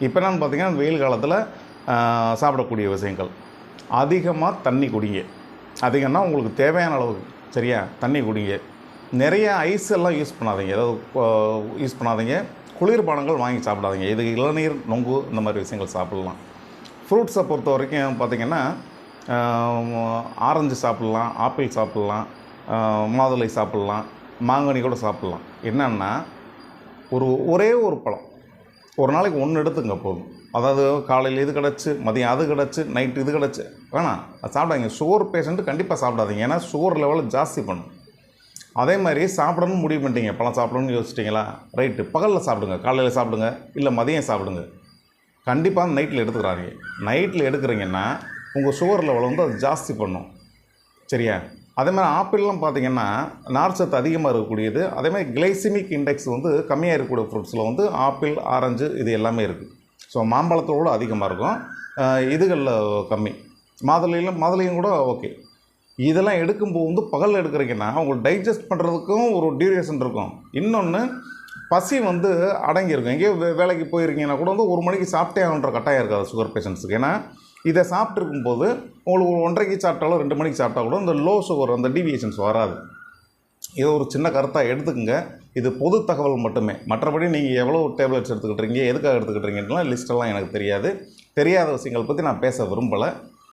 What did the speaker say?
இப்போ என்னென்னு பார்த்தீங்கன்னா வெயில் காலத்தில் சாப்பிடக்கூடிய விஷயங்கள் அதிகமாக தண்ணி குடிங்க. அதிகம்னா உங்களுக்கு தேவையான அளவுக்கு சரியா தண்ணி குடிங்க. நிறைய ஐஸ் எல்லாம் யூஸ் பண்ணாதீங்க, ஏதாவது யூஸ் பண்ணாதீங்க. குளிர்பானங்கள் வாங்கி சாப்பிடாதீங்க. இது இளநீர், நொங்கு இந்த மாதிரி விஷயங்கள் சாப்பிட்லாம். ஃப்ரூட்ஸை பொறுத்த வரைக்கும் பார்த்திங்கன்னா ஆரஞ்சு சாப்பிட்லாம், ஆப்பிள் சாப்பிட்லாம், மாதுளை சாப்பிட்லாம், மாங்கனி கூட சாப்பிட்லாம். என்னென்னா ஒரே ஒரு பழம் ஒரு நாளைக்கு ஒன்று எடுத்துங்க போதும். அதாவது காலையில் இது கிடச்சி, மதியம் அது கிடச்சி, நைட்டு இது கிடச்சி வேணாம் அது சாப்பிடாதீங்க. சுகர் பேஷண்ட்டு கண்டிப்பாக சாப்பிடாதீங்க, ஏன்னா சுகர் லெவலை ஜாஸ்தி பண்ணும். அதே மாதிரி சாப்பிடணும்னு முடிவு பண்ணிட்டீங்க, பழம் சாப்பிடணும்னு யோசிச்சிட்டிங்களா, ரைட்டு, பகலில் சாப்பிடுங்க, காலையில் சாப்பிடுங்க, இல்லை மதியம் சாப்பிடுங்க. கண்டிப்பாக நைட்டில் எடுத்துக்கிறாங்க. நைட்டில் எடுக்கிறீங்கன்னா உங்கள் சுகர் லெவலை வந்து அது ஜாஸ்தி பண்ணும் சரியா. அதே மாதிரி ஆப்பிள்லாம் பார்த்திங்கன்னா நார்ச்சத்து அதிகமாக இருக்கக்கூடியது. அதேமாதிரி கிளைசிமிக் இண்டெக்ஸ் வந்து கம்மியாக இருக்கக்கூடிய ஃப்ரூட்ஸில் வந்து ஆப்பிள், ஆரஞ்சு இது எல்லாமே இருக்குது. ஸோ மாம்பழத்தோடு அதிகமாக இருக்கும், இதுகளில் கம்மி. மாதுளையும் கூட ஓகே. இதெல்லாம் எடுக்கும்போது வந்து பகலில் எடுக்கிறீங்கன்னா உங்களுக்கு டைஜஸ்ட் பண்ணுறதுக்கும் ஒரு டியூரேஷன் இருக்கும். இன்னொன்று பசி வந்து அடங்கியிருக்கும். எங்கேயோ வேலைக்கு போயிருக்கீங்கன்னா கூட வந்து 1 மணிக்கு சாப்பிட்டே ஆகுன்ற கட்டாயம் இருக்காது சுகர் பேஷண்ட்ஸுக்கு. ஏன்னா இதை சாப்பிட்ருக்கும்போது உங்களுக்கு 1:30க்கு சாப்பிட்டாலும் 2 மணிக்கு சாப்பிட்டா கூட இந்த லோ சுகர் அந்த டீவியேஷன்ஸ் வராது. இதை ஒரு சின்ன கருத்தாக எடுத்துக்கங்க. இது பொது தகவல் மட்டுமே. மற்றபடி நீங்கள் எவ்வளோ டேப்லெட்ஸ் எடுத்துக்கிட்டுறீங்க, எதுக்காக எடுத்துக்கிட்டுறீங்கலாம் லிஸ்ட்டெல்லாம் எனக்கு தெரியாது. தெரியாத விஷயங்கள் பற்றி நான் பேச விரும்பலை.